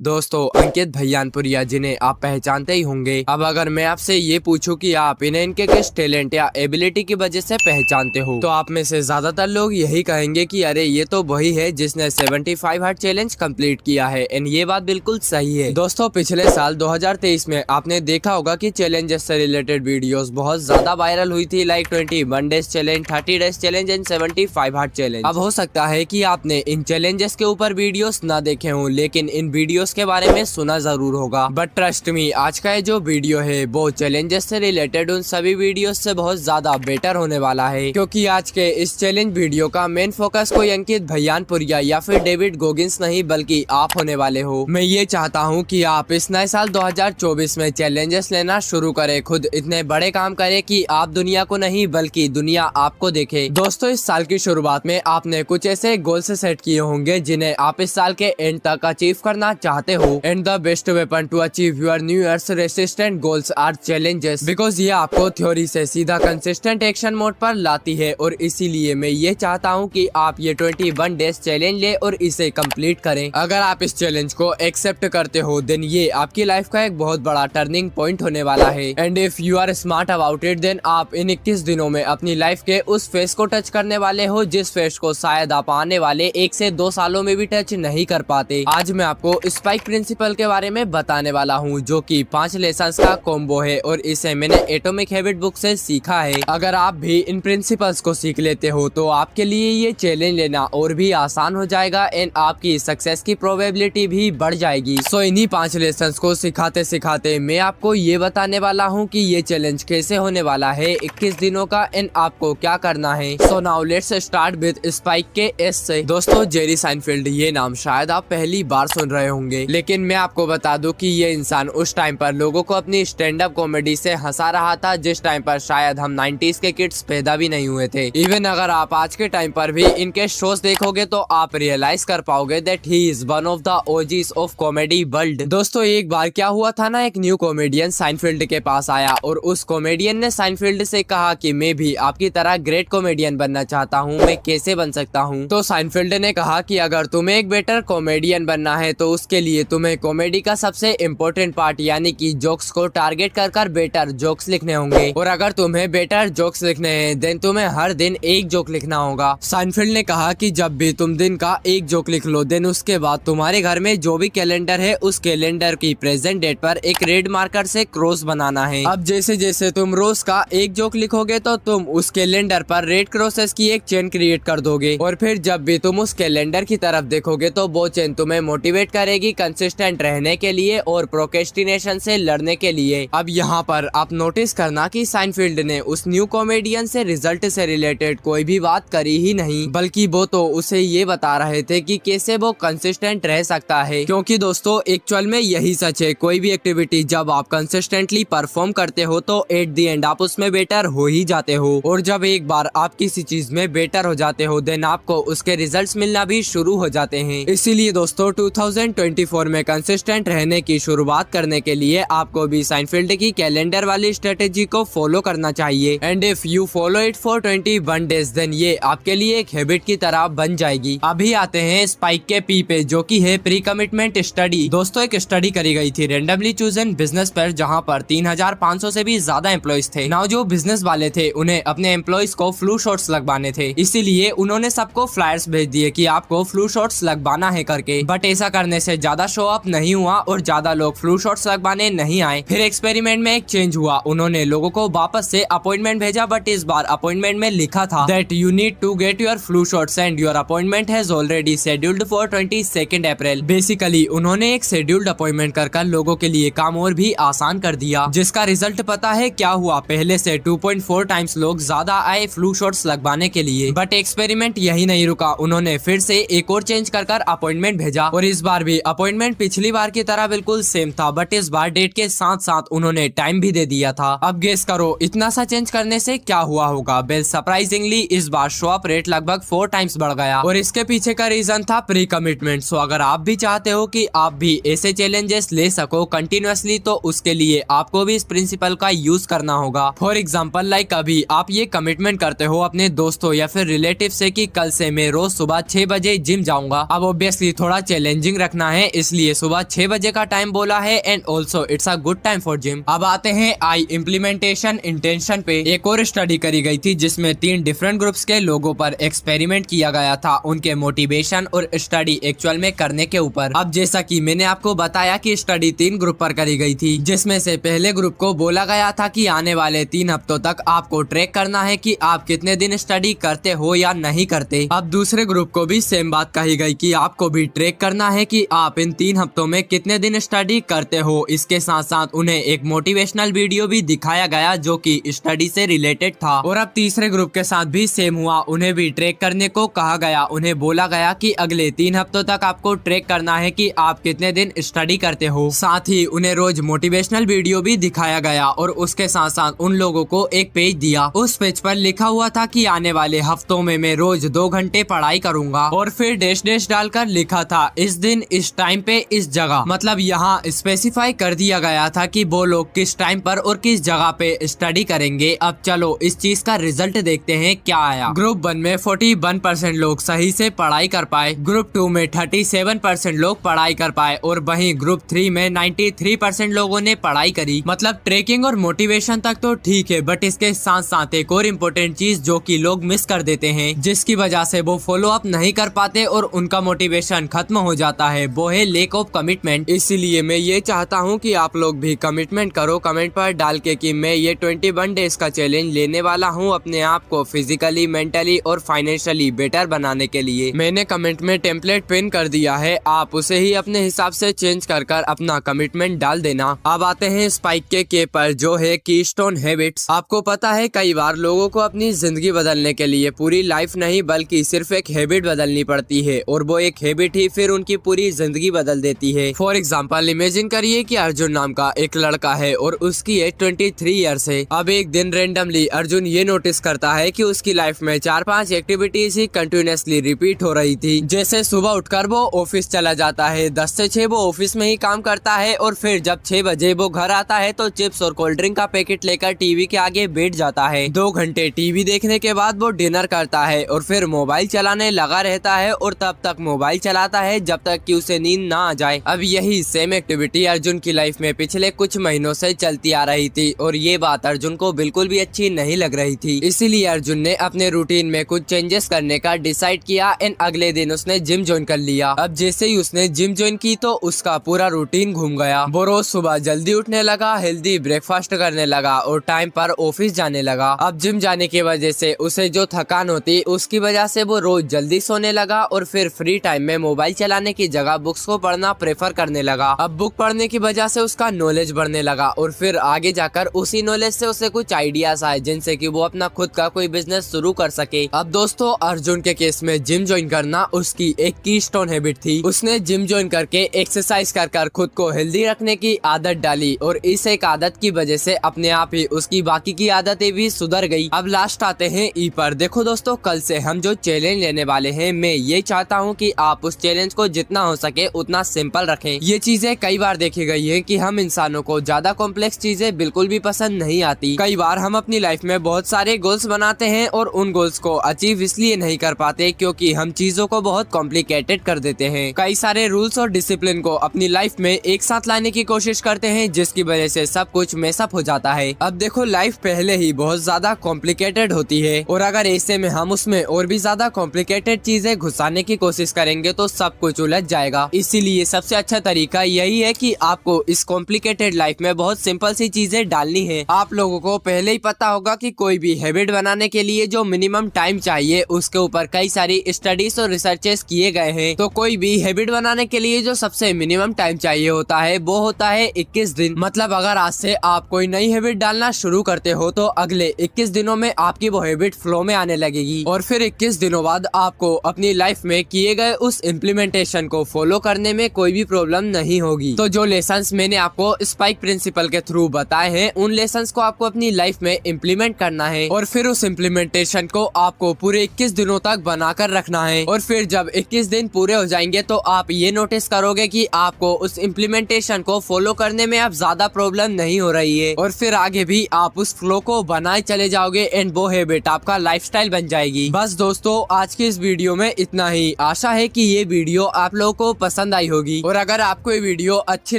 दोस्तों अंकित भैयानपुरिया जिन्हें आप पहचानते ही होंगे। अब अगर मैं आपसे ये पूछूं कि आप इन्हें इनके किस टैलेंट या एबिलिटी की वजह से पहचानते हो, तो आप में से ज्यादातर लोग यही कहेंगे कि अरे ये तो वही है जिसने 75 हार्ट चैलेंज कंप्लीट किया है। एंड ये बात बिल्कुल सही है। दोस्तों पिछले साल 2023 में आपने देखा होगा कि चैलेंजेस से रिलेटेड वीडियोस बहुत ज्यादा वायरल हुई थी, like 21 days challenge, 30 days challenge and 75 heart challenge. अब हो सकता है कि आपने इन चैलेंजेस के ऊपर वीडियोस ना देखे हों, लेकिन इन वीडियोस के बारे में सुना जरूर होगा। बट ट्रस्ट मी, आज का ये जो वीडियो है वो चैलेंजेस से रिलेटेड उन सभी वीडियोस से बहुत ज्यादा बेटर होने वाला है, क्योंकि आज के इस चैलेंज वीडियो का मेन फोकस कोई अंकित भैयानपुरिया या फिर डेविड गोगिंस नहीं बल्कि आप होने वाले हो। मैं ये चाहता हूँ कि आप इस नए साल 2024 में चैलेंजेस लेना शुरू करें, खुद इतने बड़े काम करें कि आप दुनिया को नहीं बल्कि दुनिया आपको देखे। दोस्तों इस साल की शुरुआत में आपने कुछ ऐसे गोल्स सेट किए होंगे जिन्हें आप इस साल के एंड तक अचीव करना चाहते हो। And the best weapon to achieve your new year's resistant goals are challenges, because ये आपको थ्योरी से सीधा कंसिस्टेंट एक्शन मोड पर लाती है। और इसीलिए मैं ये चाहता हूँ कि आप ये 21 डेज चैलेंज ले और इसे कंप्लीट करें। अगर आप इस चैलेंज को एक्सेप्ट करते हो देन ये आपकी लाइफ का एक बहुत बड़ा टर्निंग पॉइंट होने वाला है। And if you are smart about it then आप इन 21 दिनों में अपनी लाइफ के उस फेस को टच करने वाले हो जिस फेस को शायद आप आने वाले 1 से 2 सालों में भी टच नहीं कर पाते। आज मैं आपको स्पाइक प्रिंसिपल के बारे में बताने वाला हूँ, जो कि 5 लेसन्स का कॉम्बो है और इसे मैंने एटॉमिक हैबिट बुक से सीखा है। अगर आप भी इन प्रिंसिपल्स को सीख लेते हो तो आपके लिए ये चैलेंज लेना और भी आसान हो जाएगा एंड आपकी सक्सेस की प्रोबेबिलिटी भी बढ़ जाएगी। सो इन्हीं 5 लेसन्स को सिखाते सिखाते मैं आपको ये बताने वाला हूँ कि ये चैलेंज कैसे होने वाला है 21 दिनों का एंड आपको क्या करना है। So now let's start with spike के एस से। दोस्तों जेरी साइनफील्ड ये नाम शायद आप पहली बार सुन रहे होंगे, लेकिन मैं आपको बता दूं कि ये इंसान उस टाइम पर लोगों को अपनी स्टैंड अप कॉमेडी से हंसा रहा था जिस टाइम पर शायद हम 90s के किड्स पैदा भी नहीं हुए थे। इवन अगर आप आज के टाइम पर भी इनके शोज देखोगे तो आप रियलाइज कर पाओगे that he is one of the OGs of comedy world. दोस्तों एक बार क्या हुआ था ना, एक न्यू कॉमेडियन साइनफील्ड के पास आया और उस कॉमेडियन ने साइनफील्ड से कहा कि मैं भी आपकी तरह ग्रेट कॉमेडियन बनना चाहता हूँ, मैं कैसे बन सकता हूँ। तो साइनफील्ड ने कहा कि अगर तुम्हें एक बेटर कॉमेडियन बनना है तो उसके लिए तुम्हें कॉमेडी का सबसे इम्पोर्टेंट पार्ट यानी कि जोक्स को टारगेट कर बेटर जोक्स लिखने होंगे, और अगर तुम्हें बेटर जोक्स लिखने हैं देन तुम्हें हर दिन एक जोक लिखना होगा। साइनफील्ड ने कहा कि जब भी तुम दिन का एक जोक लिख लो देन उसके बाद तुम्हारे घर में जो भी कैलेंडर है उस कैलेंडर की प्रेजेंट डेट पर एक रेड मार्कर से क्रॉस बनाना है। अब जैसे जैसे तुम रोज का एक जोक लिखोगे तो तुम उस कैलेंडर पर रेड क्रॉसेस की एक चेन क्रिएट कर दोगे, और फिर जब भी तुम उस कैलेंडर की तरफ देखोगे तो वो चेन तुम्हें मोटिवेट करेगी कंसिस्टेंट रहने के लिए और प्रोक्रेस्टिनेशन से लड़ने के लिए। अब यहाँ पर आप नोटिस करना कि साइनफील्ड ने उस न्यू कॉमेडियन से रिजल्ट से रिलेटेड कोई भी बात करी ही नहीं, बल्कि वो तो उसे ये बता रहे थे कि कैसे वो कंसिस्टेंट रह सकता है। क्योंकि दोस्तों एक्चुअल में यही सच है, कोई भी एक्टिविटी जब आप कंसिस्टेंटली परफॉर्म करते हो तो एट द एंड आप उसमें बेटर हो ही जाते हो, और जब एक बार आप किसी चीज में बेटर हो जाते हो देन आपको उसके रिजल्ट्स मिलना भी शुरू हो जाते हैं। इसीलिए दोस्तों 2024 में कंसिस्टेंट रहने की शुरुआत करने के लिए आपको भी साइनफील्ड की कैलेंडर वाली स्ट्रेटेजी को फॉलो करना चाहिए। And if you follow it for 21 days then ये आपके लिए एक हैबिट की तरह बन जाएगी। अभी आते हैं स्पाइक के पी पे, जो कि है प्री कमिटमेंट स्टडी। दोस्तों एक स्टडी करी गई थी रैंडमली चूजन बिजनेस पर, जहां पर 3500 से भी ज्यादा एम्प्लॉइज थे। नाउ जो बिजनेस वाले थे उन्हें अपने एम्प्लॉइज को फ्लू शॉट्स लगवाने थे, इसीलिए उन्होंने सबको फ्लायर्स भेज दिए कि आपको फ्लू शॉट्स लगवाना है करके। बट ऐसा करने से ज्यादा शो अप नहीं हुआ और ज्यादा लोग फ्लू शॉट्स लगवाने नहीं आए। फिर एक्सपेरिमेंट में एक चेंज हुआ, उन्होंने लोगों को वापस से अपॉइंटमेंट भेजा, बट इस बार अपॉइंटमेंट में लिखा था that you need to get your flu shots and your appointment has already scheduled for 22 April. Basically उन्होंने एक शेड्यूल्ड अपॉइंटमेंट कर लोगों के लिए काम और भी आसान कर दिया, जिसका रिजल्ट पता है क्या हुआ, पहले से 2.4 टाइम्स लोग ज्यादा आए फ्लू शॉट्स लगवाने के लिए। बट एक्सपेरिमेंट यही नहीं रुका, उन्होंने फिर से एक और चेंज कर अपॉइंटमेंट भेजा, और इस बार भी अपॉइंटमेंट पिछली बार की तरह बिल्कुल सेम था, बट इस बार डेट के साथ साथ उन्होंने टाइम भी दे दिया था। अब गेस करो इतना सा चेंज करने से क्या हुआ होगा। वेल सरप्राइजिंगली इस बार शो अप रेट लगभग 4 टाइम्स बढ़ गया, और इसके पीछे का रीजन था प्री कमिटमेंट। सो अगर आप भी चाहते हो कि आप भी ऐसे चैलेंजेस ले सको कंटिन्यूअसली, तो उसके लिए आपको भी इस प्रिंसिपल का यूज करना होगा। फॉर एग्जाम्पल लाइक अभी आप ये कमिटमेंट करते हो अपने दोस्तों या फिर रिलेटिव से कि कल से मैं रोज सुबह 6 बजे जिम जाऊंगा। अब ऑब्वियसली थोड़ा चैलेंजिंग रखना है इसलिए सुबह 6 बजे का टाइम बोला है and also it's a good time for gym. अब आते हैं आई इम्प्लीमेंटेशन इंटेंशन पे। एक और स्टडी करी गई थी जिसमें 3 डिफरेंट ग्रुप्स के लोगों पर एक्सपेरिमेंट किया गया था उनके मोटिवेशन और स्टडी एक्चुअल में करने के ऊपर। अब जैसा कि मैंने आपको बताया कि स्टडी 3 ग्रुप पर करी गई थी, जिसमें से पहले ग्रुप को बोला गया था कि आने वाले 3 हफ्तों तक आपको ट्रैक करना है कि आप कितने दिन स्टडी करते हो या नहीं करते। अब दूसरे ग्रुप को भी सेम बात कही गई कि आपको भी ट्रैक करना है कि आप इन 3 हफ्तों में कितने दिन स्टडी करते हो। इसके साथ साथ उन्हें एक मोटिवेशनल वीडियो भी दिखाया गया जो कि स्टडी से रिलेटेड था। और अब तीसरे ग्रुप के साथ भी सेम हुआ, उन्हें भी ट्रैक करने को कहा गया। उन्हें बोला गया कि अगले 3 हफ्तों तक आपको ट्रैक करना है कि आप कितने दिन स्टडी करते हो। साथ ही उन्हें रोज मोटिवेशनल वीडियो भी दिखाया गया और उसके साथ साथ उन लोगों को एक पेज दिया। उस पेज पर लिखा हुआ था कि आने वाले हफ्तों में मैं रोज 2 घंटे पढ़ाई करूंगा और फिर डैश डैश डालकर लिखा था इस दिन इस टाइम पे इस जगह। मतलब यहाँ स्पेसिफाई कर दिया गया था कि वो लोग किस टाइम पर और किस जगह पे स्टडी करेंगे। अब चलो इस चीज का रिजल्ट देखते हैं क्या आया। ग्रुप 1 में 41% लोग सही से पढ़ाई कर पाए, ग्रुप 2 में 37% लोग पढ़ाई कर पाए और वहीं ग्रुप 3 में 93% लोगों ने पढ़ाई करी। मतलब ट्रैकिंग और मोटिवेशन तक तो ठीक है, बट इसके साथ साथ एक और इम्पोर्टेंट चीज जो कि लोग मिस कर देते हैं, जिसकी वजह से वो फॉलो अप नहीं कर पाते और उनका मोटिवेशन खत्म हो जाता है, वो है लेक ऑफ कमिटमेंट। इसीलिए मैं ये चाहता हूँ कि आप लोग भी कमिटमेंट करो कमेंट पर डाल के कि मैं ये 21 डेज का चैलेंज लेने वाला हूँ अपने आप को फिजिकली, मेंटली और फाइनेंशियली बेटर बनाने के लिए। मैंने कमेंट में टेम्पलेट पिन कर दिया है, आप उसे ही अपने हिसाब से चेंज कर अपना कमिटमेंट डाल देना। अब आते हैं स्पाइक के पर जो है कीस्टोन हैबिट्स। आपको पता है कई बार लोगों को अपनी जिंदगी बदलने के लिए पूरी लाइफ नहीं बल्कि सिर्फ एक हैबिट बदलनी पड़ती है और वो एक हैबिट ही फिर उनकी पूरी जिंदगी बदल देती है। फॉर एग्जाम्पल इमेजिन करिए कि अर्जुन नाम का एक लड़का है और उसकी एज 23 ईयर्स है। अब एक दिन रेंडमली अर्जुन ये नोटिस करता है कि उसकी लाइफ में 4-5 एक्टिविटीज ही कंटिन्यूअसली रिपीट हो रही थी। जैसे सुबह उठकर वो ऑफिस चला जाता है, 10 से 6 वो ऑफिस में ही काम करता है और फिर जब 6 बजे वो घर आता है तो चिप्स और कोल्ड ड्रिंक का पैकेट लेकर टीवी के आगे बैठ जाता है। 2 घंटे टीवी देखने के बाद वो डिनर करता है और फिर मोबाइल चलाने लगा रहता है और तब तक मोबाइल चलाता है जब तक कि उसे नींद ना आ जाए। अब यही सेम एक्टिविटी अर्जुन की लाइफ में पिछले कुछ महीनों से चलती आ रही थी और ये बात अर्जुन को बिल्कुल भी अच्छी नहीं लग रही थी। इसीलिए अर्जुन ने अपने रूटीन में कुछ चेंजेस करने का डिसाइड किया एंड अगले दिन उसने जिम ज्वाइन कर लिया। अब जैसे ही उसने जिम ज्वाइन की तो उसका पूरा रूटीन घूम गया। वो रोज सुबह जल्दी उठने लगा, हेल्दी ब्रेकफास्ट करने लगा और टाइम पर ऑफिस जाने लगा। अब जिम जाने की वजह से उसे जो थकान होती उसकी वजह से वो रोज जल्दी सोने लगा और फिर फ्री टाइम में मोबाइल चलाने की जगह बुक्स को पढ़ना प्रेफर करने लगा। अब बुक पढ़ने की वजह से उसका नॉलेज बढ़ने लगा और फिर आगे जाकर उसी नॉलेज से उसे कुछ आइडियाज आए जिनसे कि वो अपना खुद का कोई बिजनेस शुरू कर सके। अब दोस्तों अर्जुन के केस में जिम ज्वाइन करना उसकी एक कीस्टोन हैबिट थी। उसने जिम ज्वाइन करके एक्सरसाइज कर खुद को हेल्दी रखने की आदत डाली और इस एक आदत की वजह से अपने आप ही उसकी बाकी की आदतें भी सुधर गई। अब लास्ट आते हैं ई पर। देखो दोस्तों कल से हम जो चैलेंज लेने वाले हैं, मैं ये चाहता हूँ कि आप उस चैलेंज को जितना हो सके उतना सिंपल रखें। ये चीजें कई बार देखी गई है कि हम इंसानों को ज्यादा कॉम्प्लेक्स चीजें बिल्कुल भी पसंद नहीं आती। कई बार हम अपनी लाइफ में बहुत सारे गोल्स बनाते हैं और उन गोल्स को अचीव इसलिए नहीं कर पाते क्योंकि हम चीजों को बहुत कॉम्प्लिकेटेड कर देते हैं। कई सारे रूल्स और डिसिप्लिन को अपनी लाइफ में एक साथ लाने की कोशिश करते हैं जिसकी वजह से सब कुछ मेसअप हो जाता है। अब देखो लाइफ पहले ही बहुत ज्यादा कॉम्प्लिकेटेड होती है और अगर ऐसे में हम उसमें और भी ज्यादा कॉम्प्लिकेटेड चीजें घुसाने की कोशिश करेंगे तो सब कुछ उलझ जाएगा। इसीलिए सबसे अच्छा तरीका यही है कि आपको इस कॉम्प्लिकेटेड लाइफ में बहुत सिंपल सी चीजें डालनी है। आप लोगों को पहले ही पता होगा कि कोई भी हैबिट बनाने के लिए जो मिनिमम टाइम चाहिए उसके ऊपर कई सारी स्टडीज और रिसर्चेस किए गए हैं। तो कोई भी हैबिट बनाने के लिए जो सबसे मिनिमम टाइम चाहिए होता है वो होता है 21 दिन। मतलब अगर आज से आप कोई नई हैबिट डालना शुरू करते हो तो अगले 21 दिनों में आपकी वो हैबिट फ्लो में आने लगेगी और फिर 21 दिनों बाद आपको अपनी लाइफ में किए गए उस इम्प्लीमेंटेशन को फॉलो करने में कोई भी प्रॉब्लम नहीं होगी। तो जो लेसन्स मैंने आपको स्पाइक प्रिंसिपल के थ्रू बताए हैं उन लेसन्स को आपको अपनी लाइफ में इम्प्लीमेंट करना है और फिर उस इम्प्लीमेंटेशन को आपको पूरे 21 दिनों तक बनाकर रखना है। और फिर जब 21 दिन पूरे हो जाएंगे तो आप ये नोटिस करोगे कि आपको उस इम्प्लीमेंटेशन को फॉलो करने में अब ज्यादा प्रॉब्लम नहीं हो रही है और फिर आगे भी आप उस फ्लो को बनाए चले जाओगे एंड वो हैबिट आपका लाइफस्टाइल बन जाएगी। बस दोस्तों आज की इस वीडियो में इतना ही। आशा है कि ये वीडियो आप लोगों को पसंद पसंद आई होगी। और अगर आपको ये वीडियो अच्छी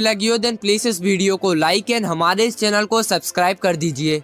लगी हो देन प्लीज इस वीडियो को लाइक एंड हमारे इस चैनल को सब्सक्राइब कर दीजिए।